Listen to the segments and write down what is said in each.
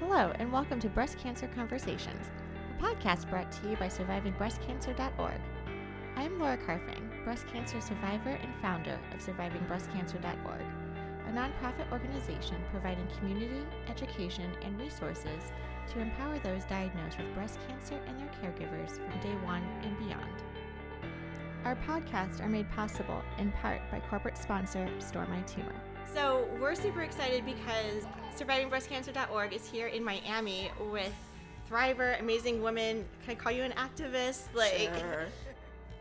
Hello, and welcome to Breast Cancer Conversations, a podcast brought to you by SurvivingBreastCancer.org. I am Laura Carfing, breast cancer survivor and founder of SurvivingBreastCancer.org, a nonprofit organization providing community, education, and resources to empower those diagnosed with breast cancer and their caregivers from day one and beyond. Our podcasts are made possible in part by corporate sponsor Store My Tumor. So we're super excited because SurvivingBreastCancer.org is here in Miami with thriver, amazing women. Can I call you an activist? Sure.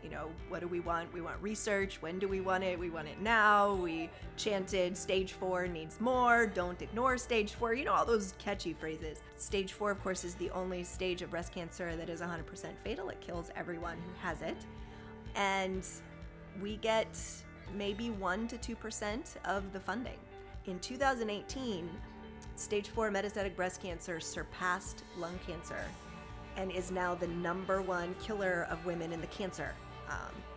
You know, what do we want? We want research. When do we want it? We want it now. We chanted stage 4 needs more. Don't ignore stage 4. You know, all those catchy phrases. Stage 4, of course, is the only stage of breast cancer that is 100% fatal. It kills everyone who has it. And we get maybe 1 to 2% of the funding. In 2018, stage 4 metastatic breast cancer surpassed lung cancer and is now the #1 killer of women in the cancer.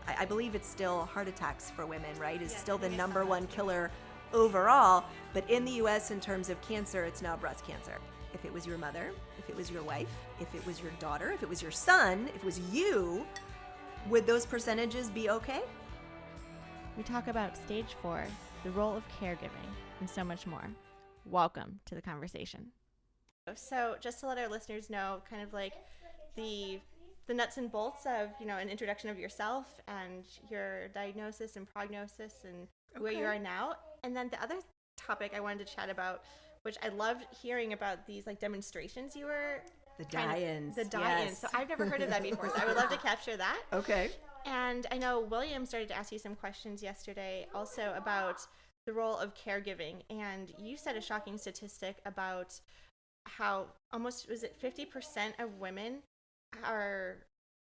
I believe it's still heart attacks for women, right? It's still the #1 killer overall, but in the US in terms of cancer, it's now breast cancer. If it was your mother, if it was your wife, if it was your daughter, if it was your son, if it was you, would those percentages be okay? We talk about stage 4, the role of caregiving, and so much more. Welcome to the conversation. So just to let our listeners know kind of like the nuts and bolts of, you know, an introduction of yourself and your diagnosis and prognosis and where you are now. And then the other topic I wanted to chat about, which I loved hearing about these like demonstrations you were The die-ins. Yes. So I've never heard of that before. So I would love to capture that. Okay. And I know William started to ask you some questions yesterday also about the role of caregiving. And you said a shocking statistic about how almost, was it 50% of women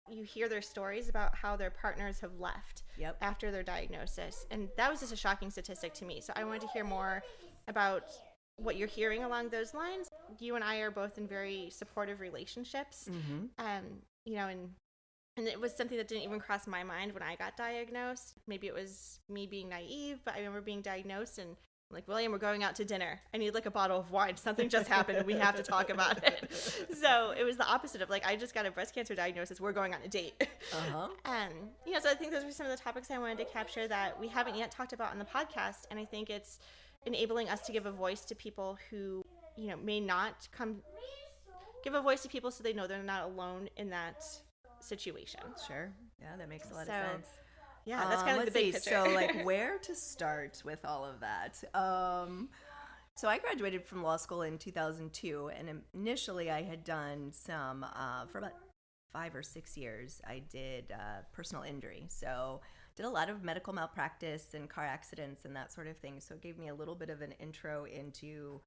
you hear their stories about how their partners have left after their diagnosis. And that was just a shocking statistic to me. So I wanted to hear more about what you're hearing along those lines. You and I are both in very supportive relationships. You know, and it was something that didn't even cross my mind when I got diagnosed. Maybe it was me being naive, but I remember being diagnosed and I'm like, William, we're going out to dinner. I need like a bottle of wine. Something just happened and we have to talk about it. So it was the opposite of like, I just got a breast cancer diagnosis. We're going on a date. And, you know, so I think those were some of the topics I wanted to capture that we haven't yet talked about on the podcast. And I think it's enabling us to give a voice to people who, you know, may not give a voice to people so they know they're not alone in that situation. Sure. Yeah, that makes a lot of sense. Yeah, that's kind of the big picture. So like where to start with all of that? So I graduated from law school in 2002, and initially I had done some, for about 5 or 6 years, I did personal injury. So did a lot of medical malpractice and car accidents and that sort of thing. So it gave me a little bit of an intro into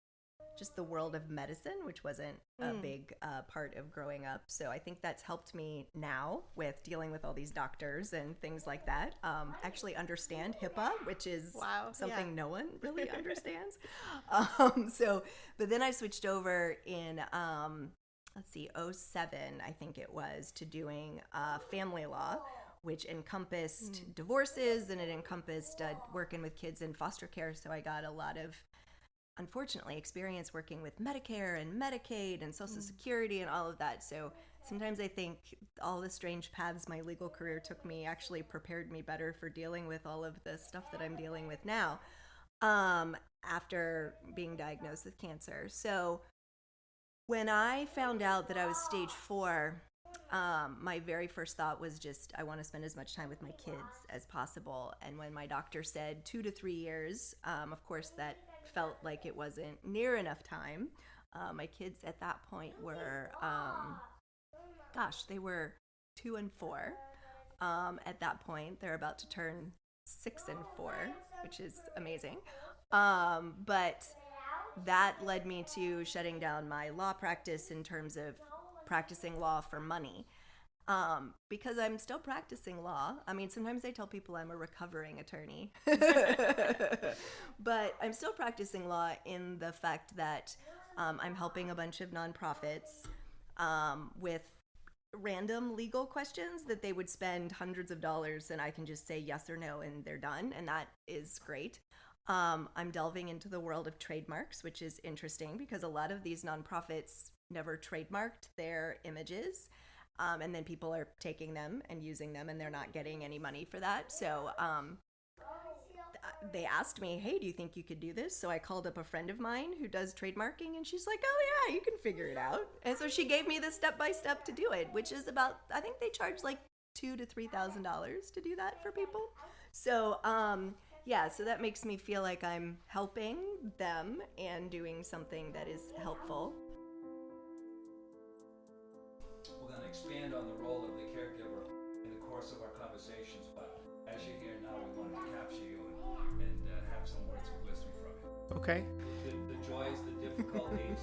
just the world of medicine, which wasn't a big part of growing up. So I think that's helped me now with dealing with all these doctors and things like that. Actually understand HIPAA, which is something no one really understands. But then I switched over in, '07, I think it was, to doing family law, which encompassed divorces, and it encompassed working with kids in foster care. So I got a lot of, unfortunately, experience working with Medicare and Medicaid and Social Security and all of that. So sometimes I think all the strange paths my legal career took me actually prepared me better for dealing with all of the stuff that I'm dealing with now after being diagnosed with cancer. So when I found out that I was stage 4, my very first thought was just, I want to spend as much time with my kids as possible. And when my doctor said 2 to 3 years, of course that felt like it wasn't near enough time. My kids at that point were, they were 2 and 4. At that point, they're about to turn 6 and 4, which is amazing. But that led me to shutting down my law practice in terms of practicing law for money. Because I'm still practicing law. I mean, sometimes I tell people I'm a recovering attorney, but I'm still practicing law in the fact that I'm helping a bunch of nonprofits with random legal questions that they would spend hundreds of dollars, and I can just say yes or no and they're done, and that is great. I'm delving into the world of trademarks, which is interesting because a lot of these nonprofits never trademarked their images. And then people are taking them and using them, and they're not getting any money for that. So they asked me, hey, do you think you could do this? So I called up a friend of mine who does trademarking, and she's like, oh, yeah, you can figure it out. And so she gave me the step-by-step to do it, which is about, I think they charge like $2,000 to $3,000 to do that for people. So, yeah, so that makes me feel like I'm helping them and doing something that is helpful. We're going to expand on the role of the caregiver in the course of our conversations, but as you're here now, we wanted to capture you and have some words of wisdom from you. Okay. The joys, the difficulties,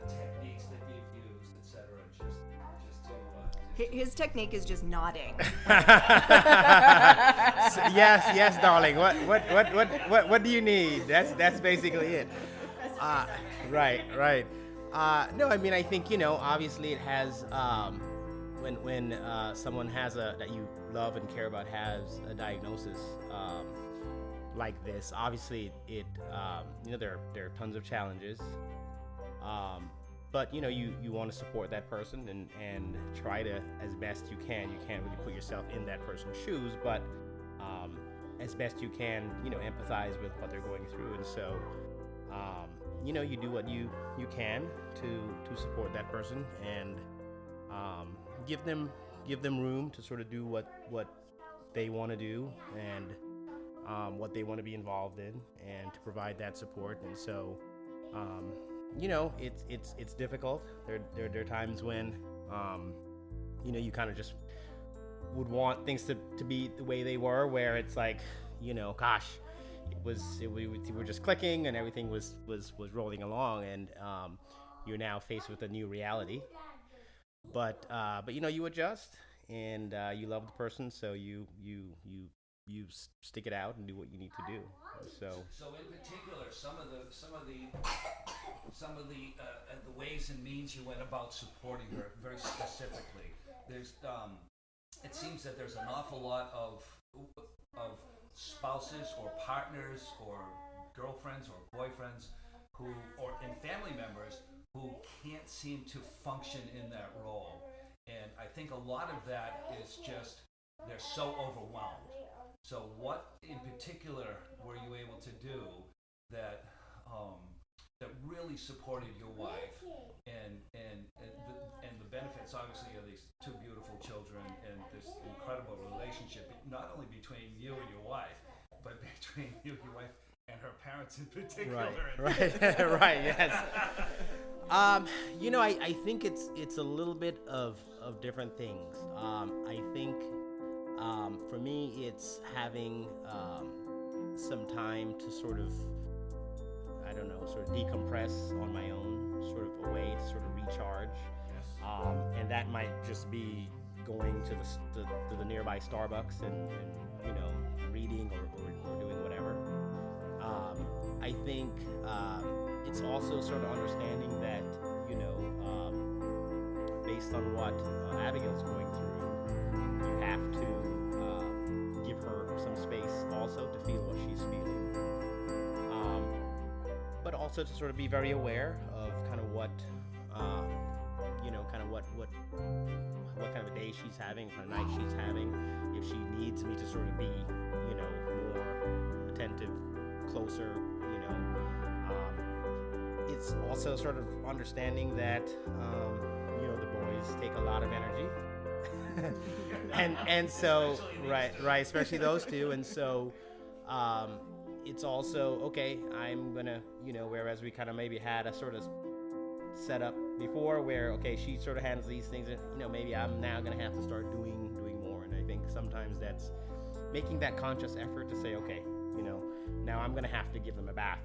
the techniques that you've used, etc. Just to His technique is just nodding. Yes, darling. What do you need? That's basically it. Right. No, I mean, I think, obviously it has, when someone that you love and care about has a diagnosis like this, obviously there are tons of challenges, but you want to support that person and try to, as best you can. You can't really put yourself in that person's shoes, but as best you can, empathize with what they're going through, and so you do what you can to support that person and give them room to sort of do what they want to do and what they want to be involved in, and to provide that support. And so it's difficult. There are times when you kind of just would want things to be the way they were, where it's like, gosh, we were just clicking and everything was rolling along, and you're now faced with a new reality. But you adjust, and you love the person, so you stick it out and do what you need to do. So in particular, some of the ways and means you went about supporting her very specifically. There's it seems that there's an awful lot of spouses or partners or girlfriends or boyfriends and family members who can't seem to function in that role. And I think a lot of that is just they're so overwhelmed. So what in particular were you able to do that really supported your wife and the benefits, obviously, of these two beautiful children and this incredible relationship, not only between you and your wife, but between you and your wife and her parents in particular. Right, yes. I think it's a little bit of different things. I think for me, it's having some time to sort of decompress on my own, sort of a way to sort of recharge. Yes. And that might just be going to the nearby Starbucks and reading or doing whatever. I think it's also sort of understanding that, based on what Abigail's going through, you have to give her some space also to feel what she's feeling. But also to sort of be very aware of kind of what kind of a day she's having, what kind of night she's having. If she needs me to sort of be, more attentive, closer, it's also sort of understanding that, the boys take a lot of energy. and so, right, especially those two. And so, it's also, okay, I'm gonna, whereas we kind of maybe had a sort of setup before where, okay, she sort of handles these things, and, maybe I'm now gonna have to start doing more. And I think sometimes that's making that conscious effort to say, okay, now I'm gonna have to give them a bath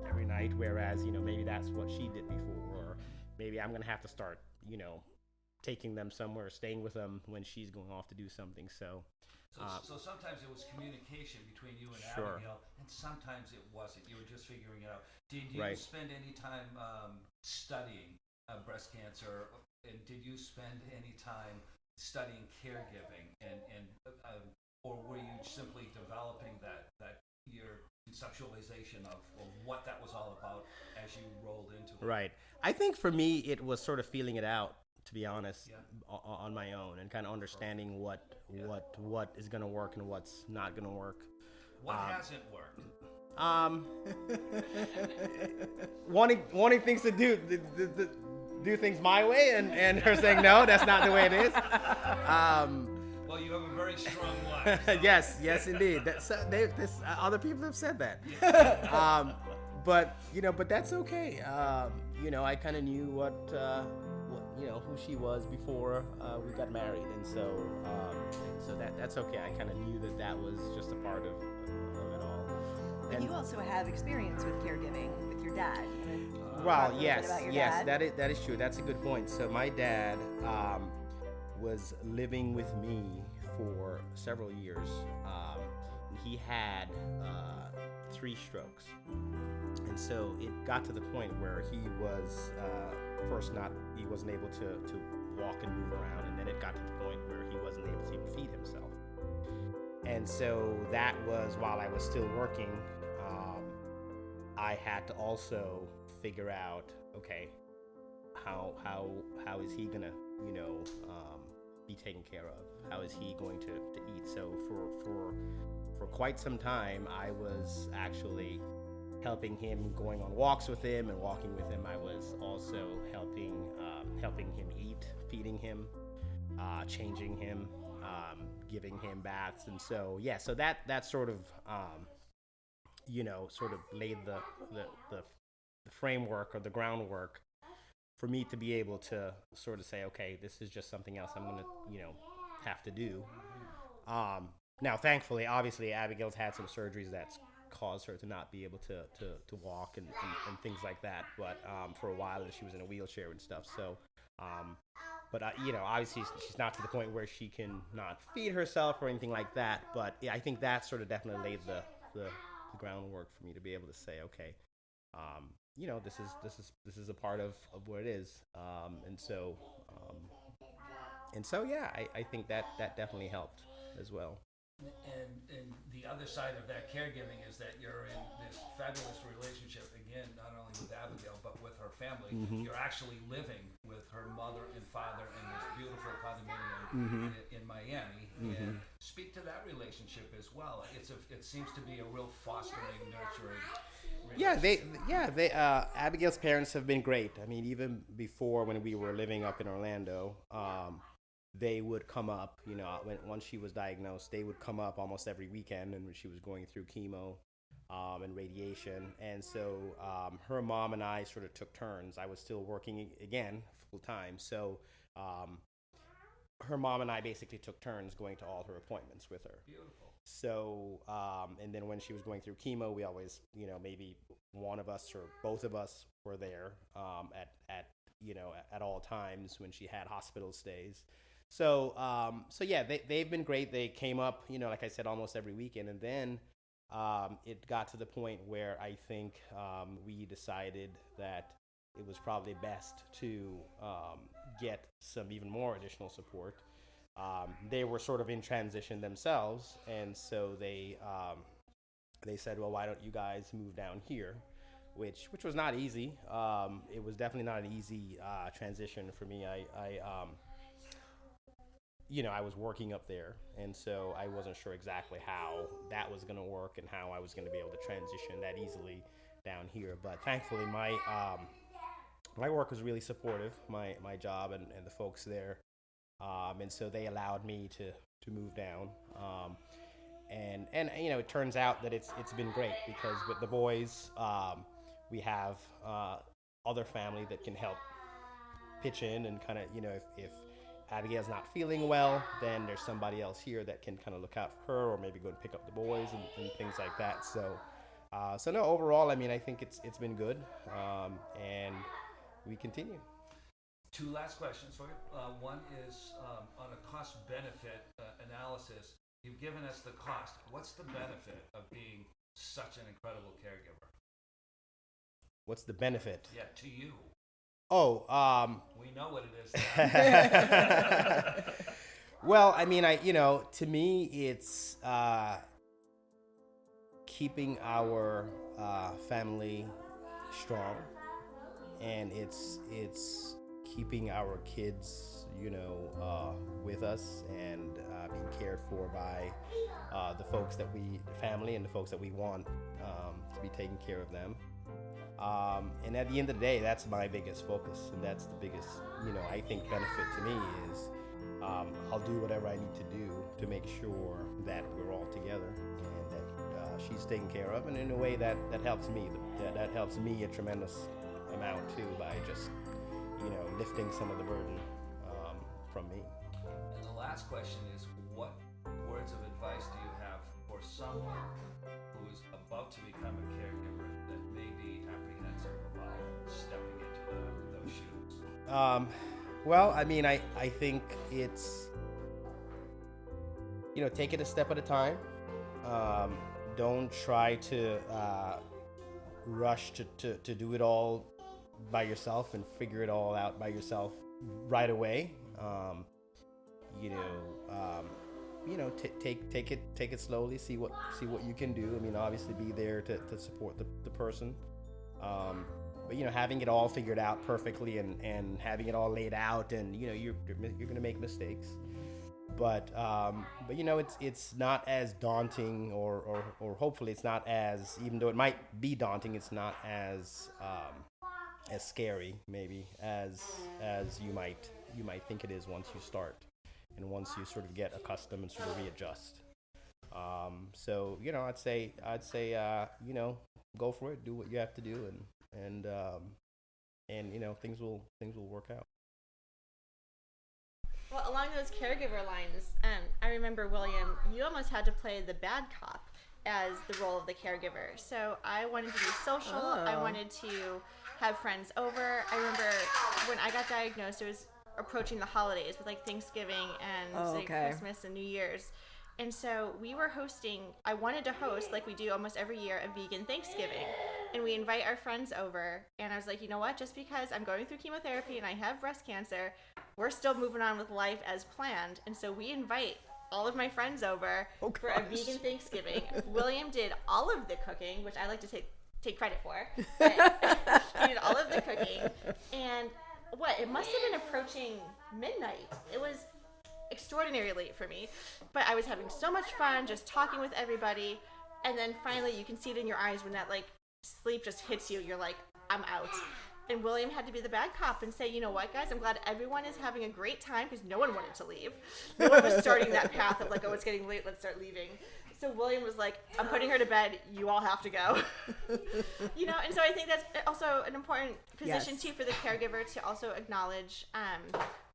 every night, whereas, maybe that's what she did before, or maybe I'm gonna have to start, taking them somewhere, staying with them when she's going off to do something. So sometimes it was communication between you and Sure. Abigail, and sometimes it wasn't. You were just figuring it out. Did you Right. spend any time studying breast cancer, and did you spend any time studying caregiving, or were you simply developing that your conceptualization of what that was all about as you rolled into it. Right. I think for me, it was sort of feeling it out, to be honest, Yeah. on my own, and kind of understanding what is going to work and what's not going to work. What hasn't worked? Wanting things to do things my way, and her saying no, that's not the way it is. Well, you have a very strong wife. So. yes, indeed. Other people have said that. But that's okay. I kind of knew what who she was before we got married, and so that's okay. I kind of knew that was just a part of it all. But you also have experience with caregiving with your dad. Well, yes, that is true. That's a good point. So my dad was living with me for several years. He had 3 strokes, and so it got to the point where he was he wasn't able to walk and move around, and then it got to the point where he wasn't able to even feed himself. And so that was while I was still working. I had to also figure out, okay, how is he gonna be taken care of? How is he going to eat? So for quite some time, I was actually helping him, going on walks with him and walking with him. I was also helping him eat, feeding him, changing him, giving him baths, and so that sort of sort of laid the framework or the groundwork for me to be able to sort of say, okay, this is just something else I'm gonna have to do. Now, thankfully, obviously, Abigail's had some surgeries that's caused her to not be able to walk and things like that. But for a while, she was in a wheelchair and stuff. So, but obviously, she's not to the point where she can not feed herself or anything like that. But I think that sort of definitely laid the groundwork for me to be able to say, okay, this is a part of what it is. I think that definitely helped as well. And the other side of that caregiving is that you're in this fabulous relationship, again, not only with Abigail, but with her family. Mm-hmm. You're actually living with her mother and father in this beautiful condominium in Miami. Mm-hmm. And speak to that relationship as well. It seems to be a real fostering, nurturing relationship. Abigail's parents have been great. I mean, even before when we were living up in Orlando, they would come up, once she was diagnosed, they would come up almost every weekend, and when she was going through chemo and radiation. And so her mom and I sort of took turns. I was still working again full time. So her mom and I basically took turns going to all her appointments with her. Beautiful. So, and then when she was going through chemo, we always, maybe one of us or both of us were there at all times when she had hospital stays. So they've been great. They came up, like I said, almost every weekend. And then it got to the point where I think we decided that it was probably best to get some even more additional support. They were sort of in transition themselves, and so they said, well, why don't you guys move down here? Which was not easy. It was definitely not an easy transition for me. I was working up there, and so I wasn't sure exactly how that was going to work and how I was going to be able to transition that easily down here. But thankfully, my work was really supportive, my job and the folks there, and so they allowed me to move down. And it turns out that it's been great, because with the boys, we have other family that can help pitch in and kind of, if Abigail's not feeling well, then there's somebody else here that can kind of look out for her, or maybe go and pick up the boys and things like that. So no, overall, I mean, I think it's been good, and we continue. 2 last questions for you. One is on a cost-benefit analysis. You've given us the cost. What's the benefit of being such an incredible caregiver? What's the benefit? Yeah, to you. Oh, we know what it is. Well, I mean, to me, it's keeping our family strong, and it's keeping our kids, with us and being cared for by the folks family and the folks that we want to be taking care of them. And at the end of the day, that's my biggest focus, and that's the biggest, I think benefit to me is I'll do whatever I need to do to make sure that we're all together and that she's taken care of, and in a way that helps me. That helps me a tremendous amount too by just, lifting some of the burden from me. And the last question is, what words of advice do you have for someone who is about to become a caregiver that may be apprehensive about stepping into those shoes? Well, I mean, I think it's, take it a step at a time. Don't try to rush to do it all by yourself and figure it all out by yourself right away. Take it slowly. See what you can do. I mean, obviously, be there to support the person. But having it all figured out perfectly and having it all laid out, and you're going to make mistakes. But it's not as daunting, or hopefully it's not as, even though it might be daunting, it's not as scary maybe as you might think it is once you start and once you sort of get accustomed and sort of readjust. So I'd say go for it, do what you have to do, and things will work out. Well, along those caregiver lines, I remember, William, you almost had to play the bad cop as the role of the caregiver. So I wanted to be social. I wanted to have friends over. I remember when I got diagnosed, it was approaching the holidays with like Thanksgiving and Christmas and New Year's. And so I wanted to host, like we do almost every year, a vegan Thanksgiving. And we invite our friends over. And I was like, you know what? Just because I'm going through chemotherapy and I have breast cancer, we're still moving on with life as planned. And so we invite all of my friends over for a vegan Thanksgiving. William did all of the cooking, which I like to take credit for. He did all of the cooking. And it must have been approaching midnight. It was extraordinarily late for me, but I was having so much fun just talking with everybody. And then finally you can see it in your eyes when that like sleep just hits you. You're like, I'm out. And William had to be the bad cop and say, you know what, guys, I'm glad everyone is having a great time, because no one wanted to leave. No one was starting that path of like, oh, it's getting late, let's start leaving. So William was like, I'm putting her to bed, you all have to go. And so I think that's also an important position too for the caregiver to also acknowledge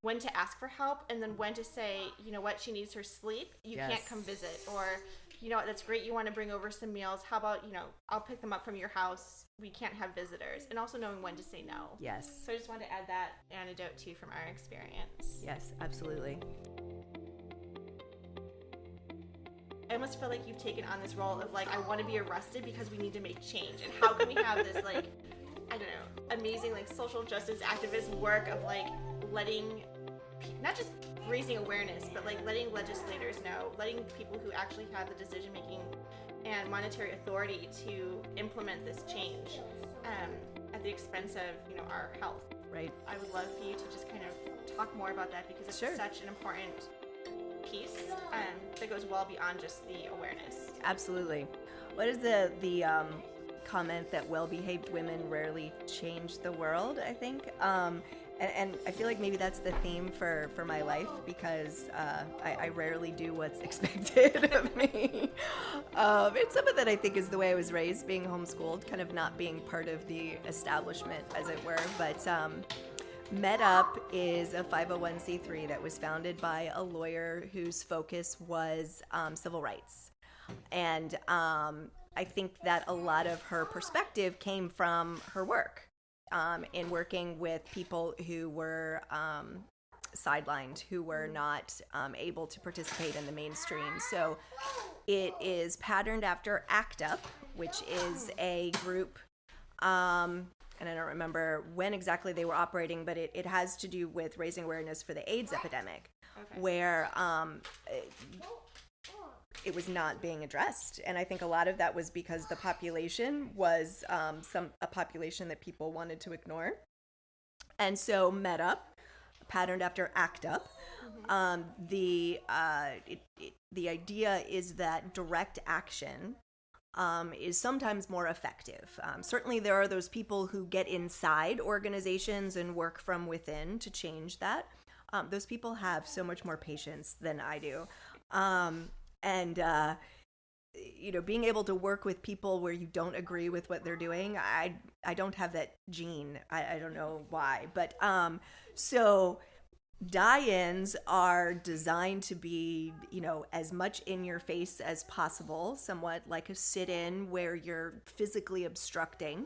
when to ask for help, and then when to say, you know what, she needs her sleep, you can't come visit, or you know what, that's great, you want to bring over some meals, how about, I'll pick them up from your house, we can't have visitors, and also knowing when to say no. Yes. So I just wanted to add that anecdote too from our experience. Yes, absolutely. I almost feel like you've taken on this role of like, I want to be arrested because we need to make change, and how can we have this like, I don't know, amazing like social justice activist work of like letting, not just raising awareness, but like letting legislators know, letting people who actually have the decision making and monetary authority to implement this change at the expense of our health. Right. I would love for you to just kind of talk more about that, because it's such an important piece that goes well beyond just the awareness. Absolutely. What is the comment that well-behaved women rarely change the world, I think? And I feel like maybe that's the theme for my life, because I rarely do what's expected of me. It's some of that I think is the way I was raised, being homeschooled, kind of not being part of the establishment, as it were. But MedUp is a 501c3 that was founded by a lawyer whose focus was civil rights. And I think that a lot of her perspective came from her work. In working with people who were sidelined, who were not able to participate in the mainstream. So it is patterned after ACT UP, which is a group, and I don't remember when exactly they were operating, but it has to do with raising awareness for the AIDS epidemic, where it was not being addressed. And I think a lot of that was because the population was a population that people wanted to ignore. And so Met Up, patterned after Act Up, the idea is that direct action is sometimes more effective. Certainly there are those people who get inside organizations and work from within to change that. Those people have so much more patience than I do. Being able to work with people where you don't agree with what they're doing, I don't have that gene. I don't know why. But so die-ins are designed to be, as much in your face as possible, somewhat like a sit-in where you're physically obstructing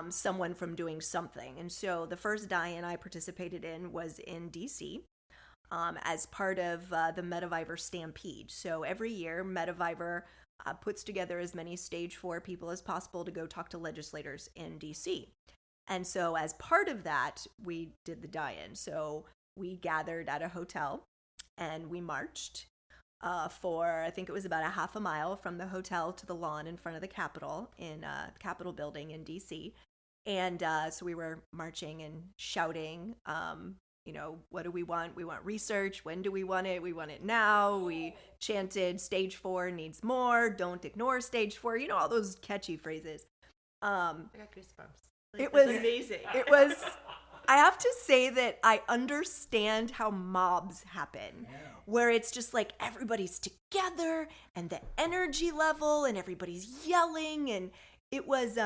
someone from doing something. And so the first die-in I participated in was in DC as part of the Metaviver Stampede. So every year, Metaviver puts together as many Stage 4 people as possible to go talk to legislators in DC. And so as part of that, we did the die-in. So we gathered at a hotel and we marched for, I think it was about a half a mile from the hotel to the lawn in front of the Capitol Capitol building in DC. And so we were marching and shouting, what do we want? We want research. When do we want it? We want it now. We chanted Stage 4 needs more. Don't ignore Stage 4. All those catchy phrases. I got goosebumps. It was amazing. It was. I have to say that I understand how mobs happen, where it's just like everybody's together and the energy level and everybody's yelling, and it was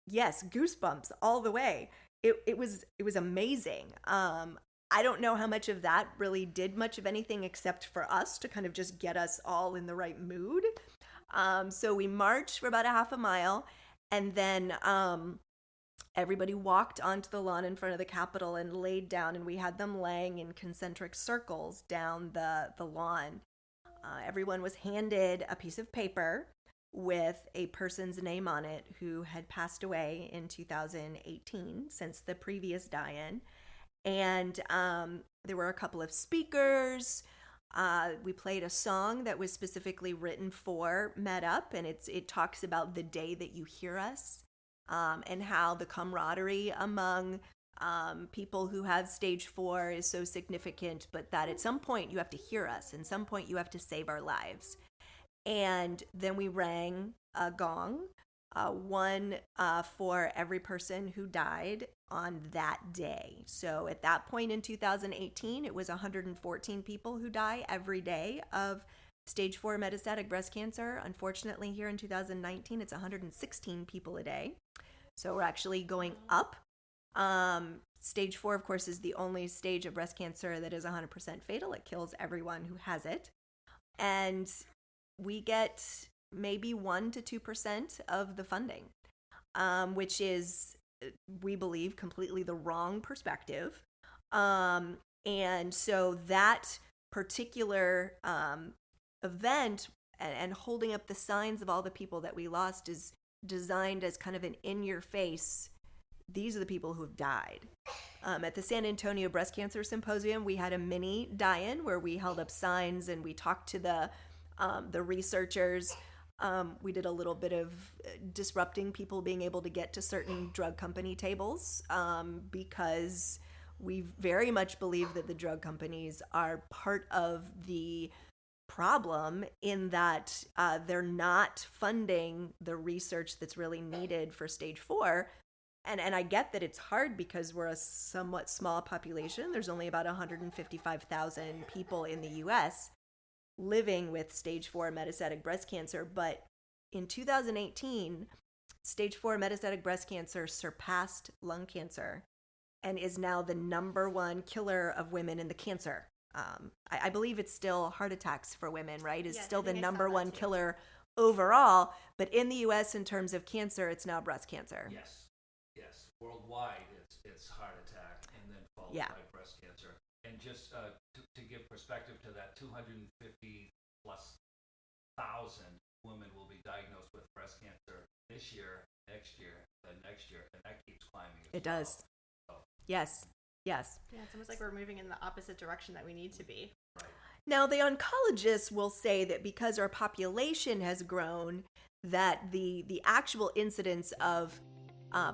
yes, goosebumps all the way. It was amazing. I don't know how much of that really did much of anything except for us to kind of just get us all in the right mood. So we marched for about a half a mile, and then everybody walked onto the lawn in front of the Capitol and laid down, and we had them laying in concentric circles down the lawn. Everyone was handed a piece of paper with a person's name on it who had passed away in 2018 since the previous die-in. And there were a couple of speakers. We played a song that was specifically written for Met Up, and it talks about the day that you hear us, and how the camaraderie among people who have Stage 4 is so significant, but that at some point you have to hear us, and at some point you have to save our lives. And then we rang a gong, one for every person who died on that day. So at that point in 2018, it was 114 people who die every day of Stage 4 metastatic breast cancer. Unfortunately, here in 2019, it's 116 people a day. So we're actually going up. Stage 4, of course, is the only stage of breast cancer that is 100% fatal. It kills everyone who has it. And we get maybe 1% to 2% of the funding, which is, we believe, completely the wrong perspective. And so that particular event and holding up the signs of all the people that we lost is designed as kind of an in-your-face, these are the people who have died. At the San Antonio Breast Cancer Symposium, we had a mini die-in where we held up signs and we talked to the researchers. We did a little bit of disrupting people being able to get to certain drug company tables, because we very much believe that the drug companies are part of the problem in that they're not funding the research that's really needed for Stage 4. And I get that it's hard because we're a somewhat small population. There's only about 155,000 people in the U.S. living with Stage 4 metastatic breast cancer. But in 2018, Stage 4 metastatic breast cancer surpassed lung cancer and is now the number one killer of women in the cancer. I believe it's still heart attacks for women, right? Is still the number one killer overall. But in the U.S., in terms of cancer, it's now breast cancer. Yes. Worldwide, it's heart attack and then followed by breast cancer. And just to give perspective to that, 250 plus thousand women will be diagnosed with breast cancer this year, next year, then next year, and that keeps climbing. It does. So. Yes. Yeah, it's almost like we're moving in the opposite direction that we need to be. Right. Now, the oncologists will say that because our population has grown, that the actual incidence of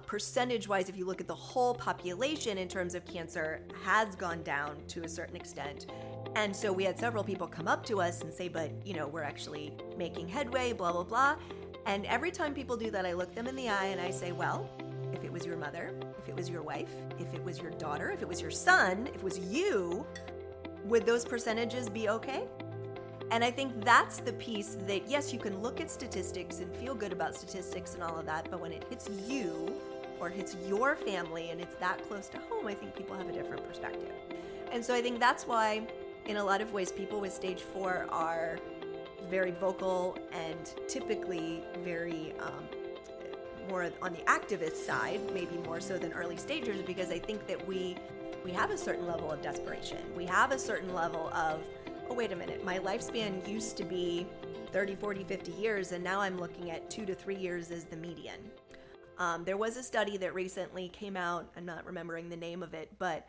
percentage-wise, if you look at the whole population in terms of cancer, has gone down to a certain extent. And so we had several people come up to us and say, but, we're actually making headway, blah, blah, blah. And every time people do that, I look them in the eye and I say, well, if it was your mother, if it was your wife, if it was your daughter, if it was your son, if it was you, would those percentages be okay? And I think that's the piece that, yes, you can look at statistics and feel good about statistics and all of that, but when it hits you or hits your family and it's that close to home, I think people have a different perspective. And so I think that's why, in a lot of ways, people with stage 4 are very vocal and typically very more on the activist side, maybe more so than early stagers, because I think that we have a certain level of desperation. We have a certain level of, oh, wait a minute, my lifespan used to be 30, 40, 50 years, and now I'm looking at 2 to 3 years as the median. There was a study that recently came out, I'm not remembering the name of it, but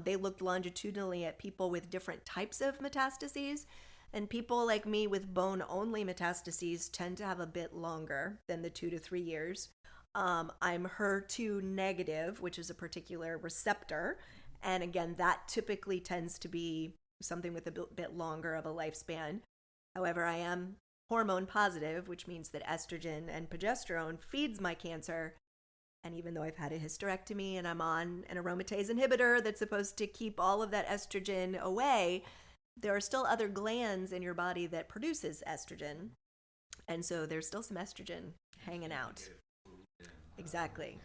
they looked longitudinally at people with different types of metastases, and people like me with bone-only metastases tend to have a bit longer than the 2 to 3 years. I'm HER2 negative, which is a particular receptor, and again, that typically tends to be something with a bit longer of a lifespan. However, I am hormone positive, which means that estrogen and progesterone feeds my cancer. And even though I've had a hysterectomy and I'm on an aromatase inhibitor that's supposed to keep all of that estrogen away, there are still other glands in your body that produces estrogen. And so there's still some estrogen hanging out. Exactly.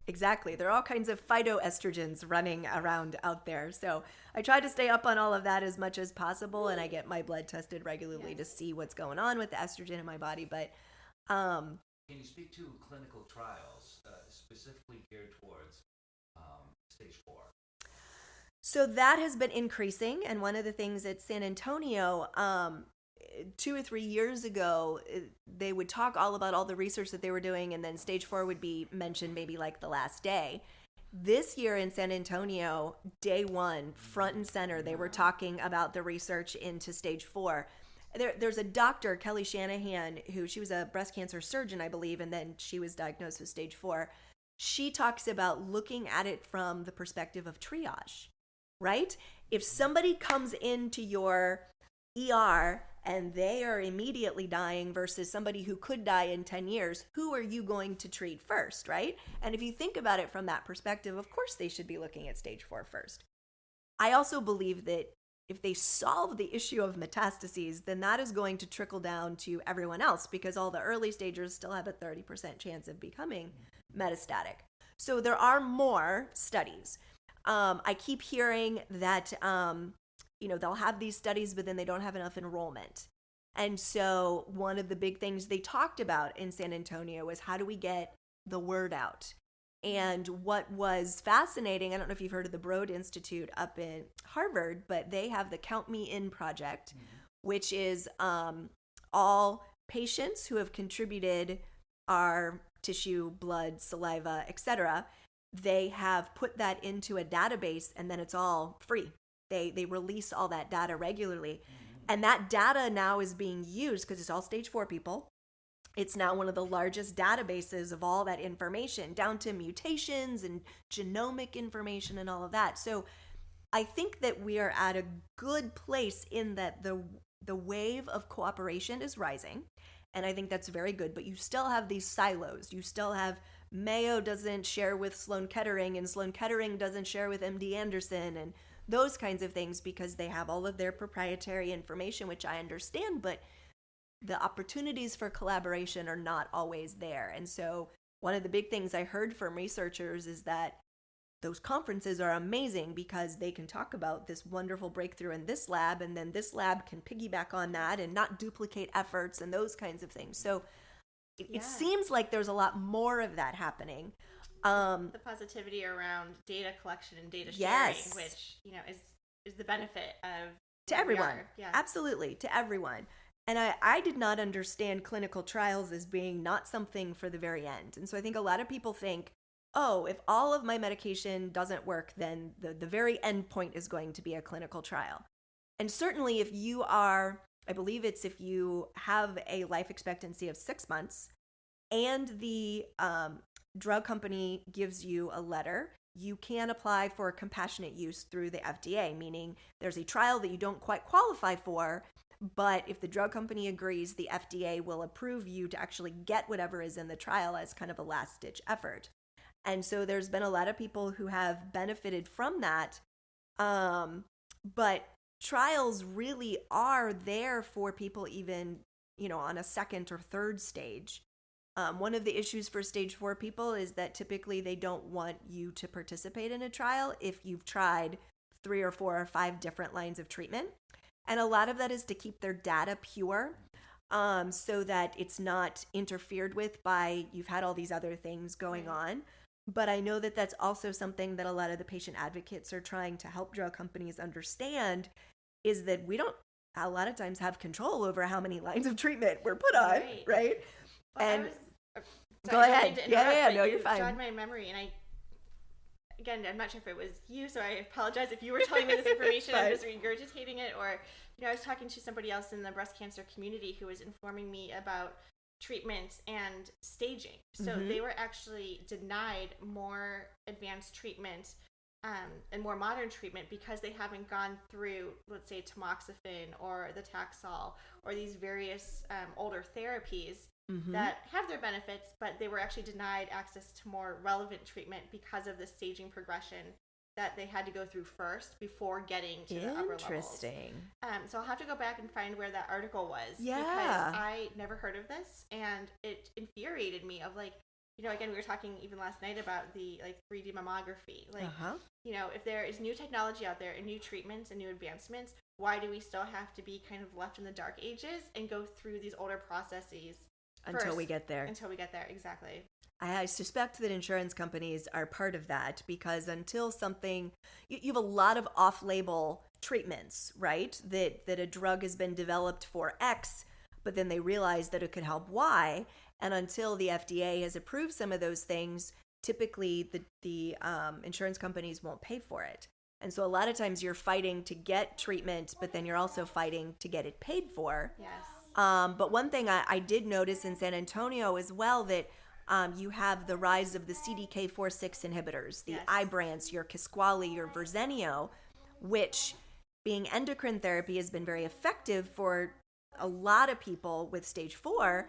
Exactly. There are all kinds of phytoestrogens running around out there. So I try to stay up on all of that as much as possible, and I get my blood tested regularly to see what's going on with the estrogen in my body. But can you speak to clinical trials specifically geared towards stage 4? So that has been increasing, and one of the things at San Antonio 2 or 3 years ago, they would talk all about all the research that they were doing, and then stage 4 would be mentioned maybe like the last day. This year in San Antonio, day 1, front and center, they were talking about the research into stage 4. There's a doctor, Kelly Shanahan, she was a breast cancer surgeon, I believe, and then she was diagnosed with stage 4. She talks about looking at it from the perspective of triage, right? If somebody comes into your ER and they are immediately dying versus somebody who could die in 10 years, who are you going to treat first, right? And if you think about it from that perspective, of course they should be looking at stage 4 first. I also believe that if they solve the issue of metastases, then that is going to trickle down to everyone else, because all the early stagers still have a 30% chance of becoming metastatic. So there are more studies. I keep hearing that they'll have these studies, but then they don't have enough enrollment. And so one of the big things they talked about in San Antonio was, how do we get the word out? And what was fascinating, I don't know if you've heard of the Broad Institute up in Harvard, but they have the Count Me In project, which is all patients who have contributed our tissue, blood, saliva, etc. They have put that into a database, and then it's all free. They release all that data regularly. And that data now is being used, because it's all stage 4 people. It's now one of the largest databases of all that information, down to mutations and genomic information and all of that. So I think that we are at a good place in that the wave of cooperation is rising. And I think that's very good. But you still have these silos. You still have Mayo doesn't share with Sloan Kettering, and Sloan Kettering doesn't share with MD Anderson, and those kinds of things, because they have all of their proprietary information, which I understand, but the opportunities for collaboration are not always there. And so one of the big things I heard from researchers is that those conferences are amazing because they can talk about this wonderful breakthrough in this lab, and then this lab can piggyback on that and not duplicate efforts and those kinds of things. So it seems like there's a lot more of that happening. The positivity around data collection and data sharing, which is the benefit of to everyone. Yeah, absolutely, to everyone. And I did not understand clinical trials as being not something for the very end. And so I think a lot of people think, oh, if all of my medication doesn't work, then the very end point is going to be a clinical trial. And certainly if you are, I believe it's if you have a life expectancy of 6 months and the drug company gives you a letter, you can apply for compassionate use through the FDA, meaning there's a trial that you don't quite qualify for, but if the drug company agrees, the FDA will approve you to actually get whatever is in the trial as kind of a last-ditch effort. And so there's been a lot of people who have benefited from that. But trials really are there for people even, on a second or third stage. One of the issues for stage 4 people is that typically they don't want you to participate in a trial if you've tried 3 or 4 or 5 different lines of treatment. And a lot of that is to keep their data pure, so that it's not interfered with by you've had all these other things going on. But I know that that's also something that a lot of the patient advocates are trying to help drug companies understand, is that we don't a lot of times have control over how many lines of treatment we're put on, right? Well, and go ahead. No, you're fine. Jogged my memory, and I'm not sure if it was you, so I apologize if you were telling me this information. I'm just regurgitating it, or I was talking to somebody else in the breast cancer community who was informing me about treatment and staging. So they were actually denied more advanced treatment and more modern treatment because they haven't gone through, let's say, tamoxifen or the Taxol or these various older therapies that have their benefits, but they were actually denied access to more relevant treatment because of the staging progression that they had to go through first before getting to the upper levels. Interesting. So I'll have to go back and find where that article was. Yeah. Because I never heard of this, and it infuriated me of again, we were talking even last night about the 3D mammography. If there is new technology out there and new treatments and new advancements, why do we still have to be kind of left in the dark ages and go through these older processes until we get there? Until we get there, exactly. I suspect that insurance companies are part of that, because until something, you have a lot of off-label treatments, right? That a drug has been developed for X, but then they realize that it could help Y. And until the FDA has approved some of those things, typically the insurance companies won't pay for it. And so a lot of times you're fighting to get treatment, but then you're also fighting to get it paid for. Yes. But one thing I did notice in San Antonio as well, that you have the rise of the CDK4/6 inhibitors, the Ibrance, your Kisqali, your Verzenio, which, being endocrine therapy, has been very effective for a lot of people with stage 4,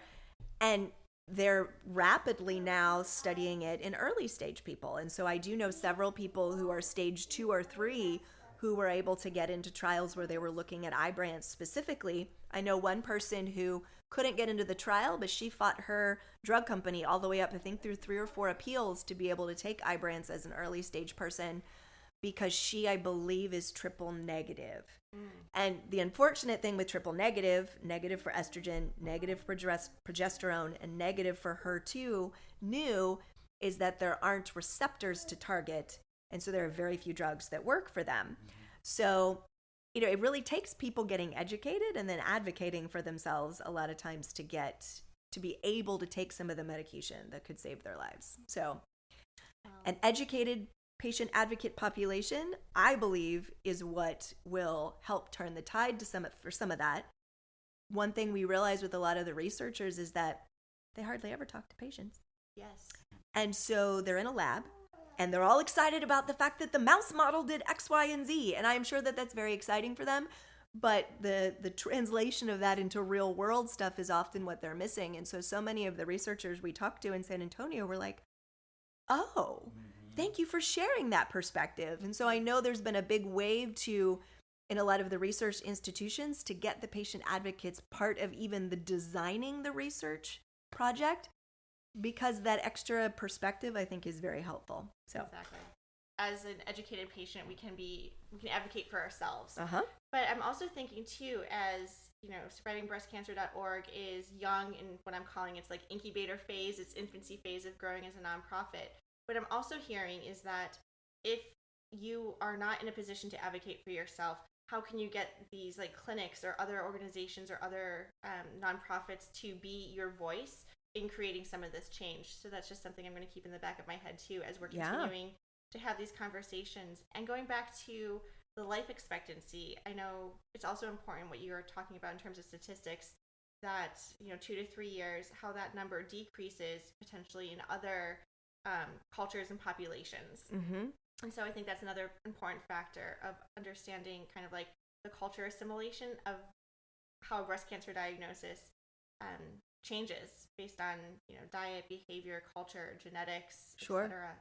and they're rapidly now studying it in early stage people. And so I do know several people who are stage 2 or 3 who were able to get into trials where they were looking at Ibrance specifically. I know one person who couldn't get into the trial, but she fought her drug company all the way up, I think, through 3 or 4 appeals to be able to take Ibrance as an early stage person, because she, I believe, is triple negative. And the unfortunate thing with triple negative, negative for estrogen, negative for progesterone, and negative for HER2 new, is that there aren't receptors to target, and so there are very few drugs that work for them. So it really takes people getting educated and then advocating for themselves a lot of times to be able to take some of the medication that could save their lives. So an educated patient advocate population, I believe, is what will help turn the tide for some of that. One thing we realize with a lot of the researchers is that they hardly ever talk to patients. Yes. And so they're in a lab, and they're all excited about the fact that the mouse model did X, Y, and Z. And I'm sure that that's very exciting for them. But the translation of that into real world stuff is often what they're missing. And so many of the researchers we talked to in San Antonio were like, oh, thank you for sharing that perspective. And so I know there's been a big wave in a lot of the research institutions to get the patient advocates part of even the designing the research project, because that extra perspective, I think, is very helpful. So exactly. As an educated patient, we can advocate for ourselves. But I'm also thinking too, as survivingbreastcancer.org is young in what I'm calling its incubator phase, its infancy phase of growing as a nonprofit. What I'm also hearing is that if you are not in a position to advocate for yourself, how can you get these clinics or other organizations or other nonprofits to be your voice in creating some of this change? So that's just something I'm going to keep in the back of my head too, as we're continuing to have these conversations. And going back to the life expectancy, I know it's also important what you were talking about in terms of statistics, that 2 to 3 years, how that number decreases potentially in other cultures and populations. And so I think that's another important factor of understanding kind of like the culture assimilation of how breast cancer diagnosis changes based on diet, behavior, culture, genetics, Sure. etc.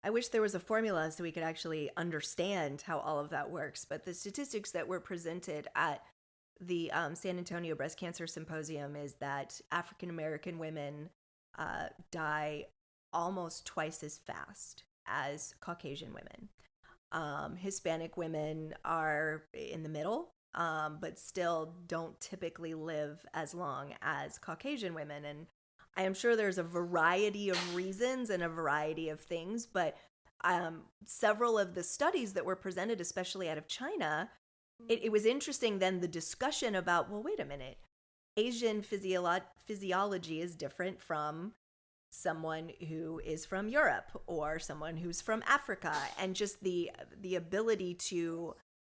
I wish there was a formula so we could actually understand how all of that works. But the statistics that were presented at the San Antonio Breast Cancer Symposium is that African American women die almost twice as fast as Caucasian women. Hispanic women are in the middle, but still don't typically live as long as Caucasian women. And I am sure there's a variety of reasons and a variety of things, but several of the studies that were presented, especially out of China, it was interesting then the discussion about, well, wait a minute, Asian physiology is different from someone who is from Europe or someone who's from Africa, and just the ability to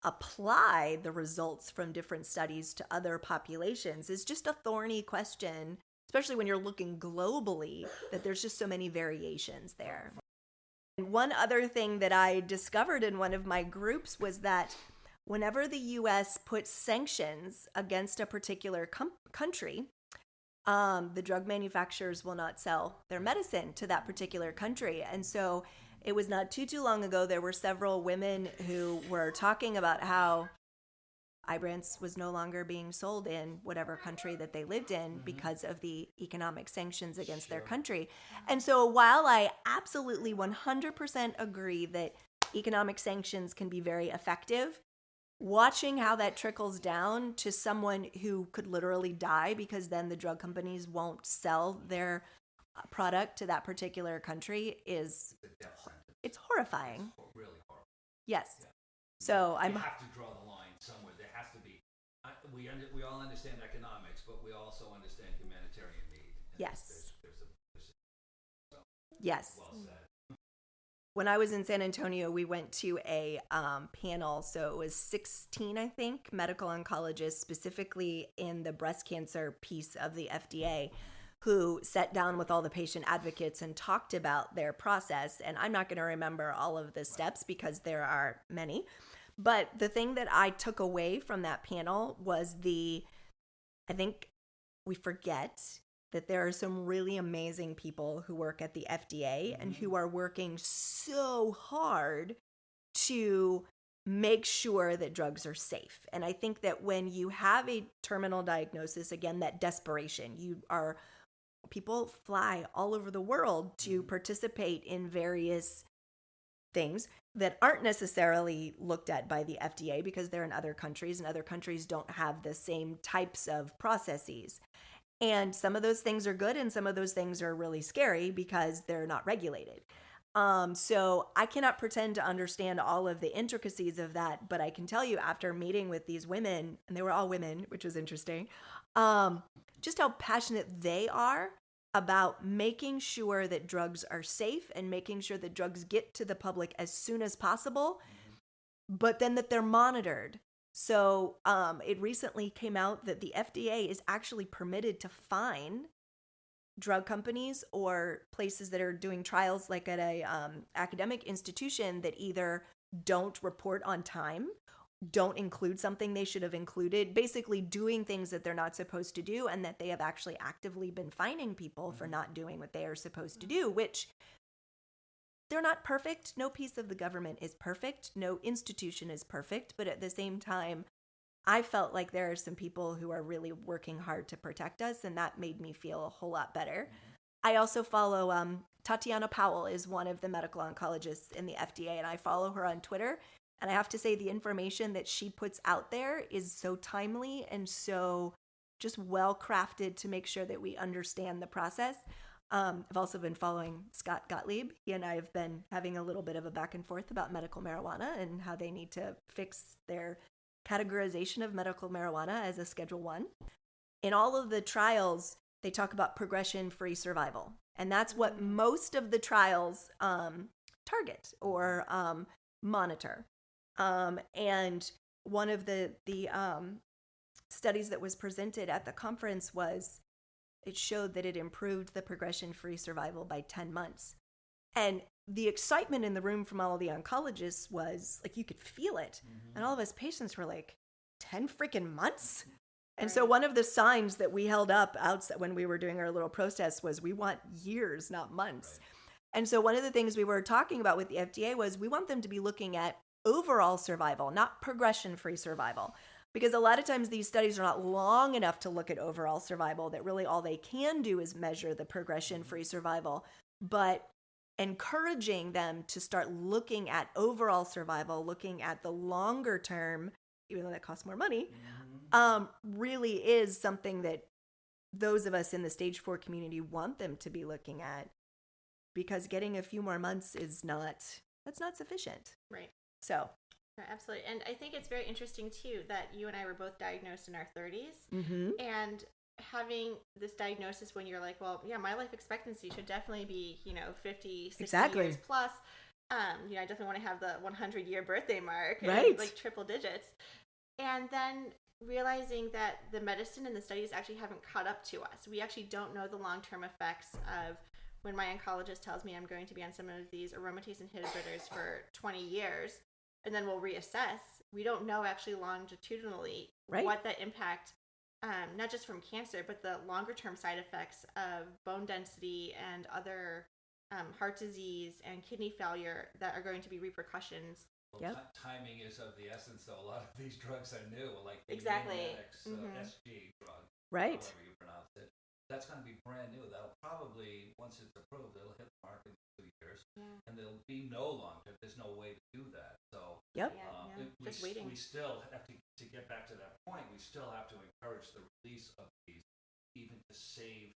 apply the results from different studies to other populations is just a thorny question, especially when you're looking globally, that there's just so many variations there. And one other thing that I discovered in one of my groups was that whenever the U.S. puts sanctions against a particular country, the drug manufacturers will not sell their medicine to that particular country. And so it was not too long ago, there were several women who were talking about how Ibrance was no longer being sold in whatever country that they lived in because of the economic sanctions against their country. And so while I absolutely 100% agree that economic sanctions can be very effective, watching how that trickles down to someone who could literally die because then the drug companies won't sell their product to that particular country it's horrifying. It's really horrible. Yes. Yeah. So You have to draw the line somewhere. There has to be. We all understand economics, but we also understand humanitarian need. And Yes. so, Yes. Well said. When I was in San Antonio, we went to a panel. So it was 16, I think, medical oncologists, specifically in the breast cancer piece of the FDA, who sat down with all the patient advocates and talked about their process. And I'm not going to remember all of the steps because there are many. But the thing that I took away from that panel was I think we forget that there are some really amazing people who work at the FDA and who are working so hard to make sure that drugs are safe. And I think that when you have a terminal diagnosis, again, that desperation, people fly all over the world to participate in various things that aren't necessarily looked at by the FDA because they're in other countries, and other countries don't have the same types of processes. And some of those things are good and some of those things are really scary because they're not regulated. So I cannot pretend to understand all of the intricacies of that, but I can tell you after meeting with these women, and they were all women, which was interesting, just how passionate they are about making sure that drugs are safe and making sure that drugs get to the public as soon as possible, but then that they're monitored. So it recently came out that the FDA is actually permitted to fine drug companies or places that are doing trials like at a academic institution that either don't report on time, don't include something they should have included, basically doing things that they're not supposed to do, and that they have actually actively been fining people for not doing what they are supposed to do, which they're not perfect. No piece of the government is perfect. No institution is perfect. But at the same time, I felt like there are some people who are really working hard to protect us, and that made me feel a whole lot better. I also follow Tatiana Powell is one of the medical oncologists in the FDA, and I follow her on Twitter. And I have to say the information that she puts out there is so timely and so just well crafted to make sure that we understand the process. I've also been following Scott Gottlieb. He and I have been having a little bit of a back and forth about medical marijuana and how they need to fix their categorization of medical marijuana as a Schedule 1. In all of the trials, they talk about progression-free survival. And that's what most of the trials target or monitor. And one of the studies that was presented at the conference was, it showed that it improved the progression-free survival by 10 months. And the excitement in the room from all of the oncologists was like, you could feel it. And all of us patients were like, 10 freaking months? And so one of the signs that we held up outside when we were doing our little protest was, we want years, not months. And so one of the things we were talking about with the FDA was, we want them to be looking at overall survival, not progression-free survival. Because a lot of times these studies are not long enough to look at overall survival, that really all they can do is measure the progression-free survival. But encouraging them to start looking at overall survival, looking at the longer term, even though that costs more money, really is something that those of us in the stage 4 community want them to be looking at, because getting a few more months that's not sufficient. Right. So. Absolutely. And I think it's very interesting too that you and I were both diagnosed in our 30s, and having this diagnosis when you're like, well, yeah, my life expectancy should definitely be, 50, 60 years plus. I definitely want to have the 100-year birthday mark, and like triple digits. And then realizing that the medicine and the studies actually haven't caught up to us. We actually don't know the long-term effects of when my oncologist tells me I'm going to be on some of these aromatase inhibitors for 20 years, and then we'll reassess. We don't know actually longitudinally what that impact, not just from cancer, but the longer-term side effects of bone density and other heart disease and kidney failure that are going to be repercussions. Well, timing is of the essence, though. A lot of these drugs are new, like the SG drug, however you pronounce it. That's going to be brand new. That'll probably, once it's approved, it'll hit the market in 2 years, and there'll be no longer. There's no way to do that. So, just waiting. We still have to get back to that point. We still have to encourage the release of these, even to save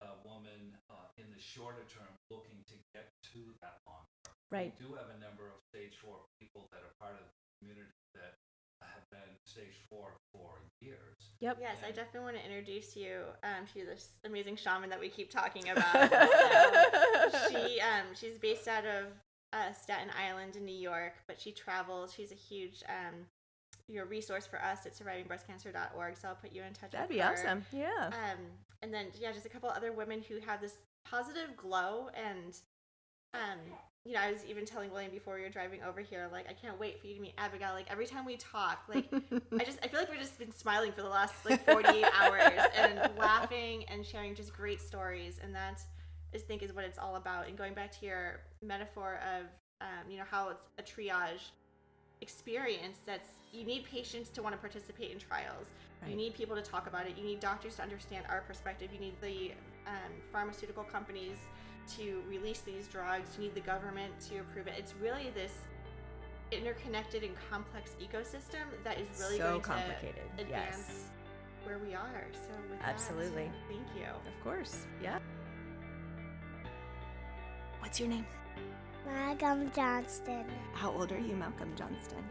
a woman in the shorter term looking to get to that long term. Right. We do have a number of stage 4 people that are part of the community that have been stage 4 for years. Yep. Yes, I definitely want to introduce you to this amazing shaman that we keep talking about. She's based out of Staten Island in New York, but she travels. She's a huge resource for us at survivingbreastcancer.org, so I'll put you in touch with her. That'd be awesome. Yeah. And then, just a couple other women who have this positive glow, and I was even telling William before we were driving over here, like, I can't wait for you to meet Abigail. Like, every time we talk, like, I feel like we've just been smiling for the last, 48 hours and laughing and sharing just great stories. And that, I think, is what it's all about. And going back to your metaphor of, how it's a triage experience, you need patients to want to participate in trials. Right. You need people to talk about it. You need doctors to understand our perspective. You need the pharmaceutical companies to release these drugs. You need the government to approve it. It's really this interconnected and complex ecosystem that is really going complicated. To advance where we are. So with absolutely. That, thank you. Of course. Yeah. What's your name? Malcolm Johnston. How old are you, Malcolm Johnston?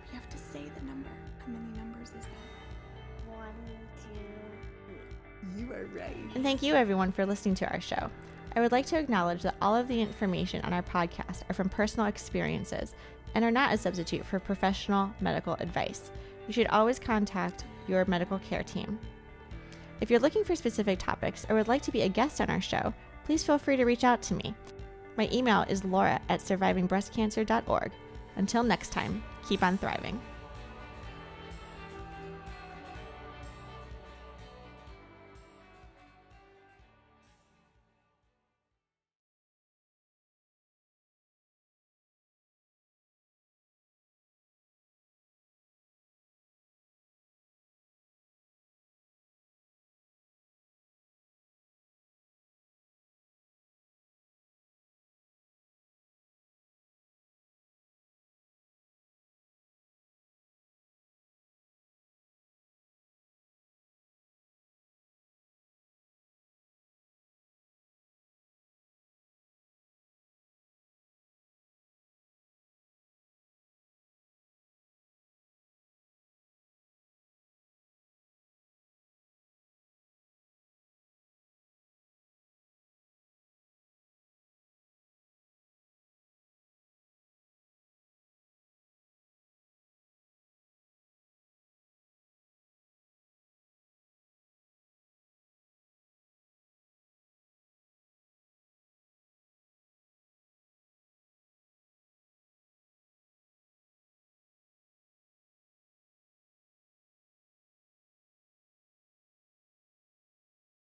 You have to say the number. How many numbers is that? 1, 2. You are right. And thank you, everyone, for listening to our show. I would like to acknowledge that all of the information on our podcast are from personal experiences and are not a substitute for professional medical advice. You should always contact your medical care team. If you're looking for specific topics or would like to be a guest on our show, please feel free to reach out to me. My email is laura@survivingbreastcancer.org. Until next time, keep on thriving.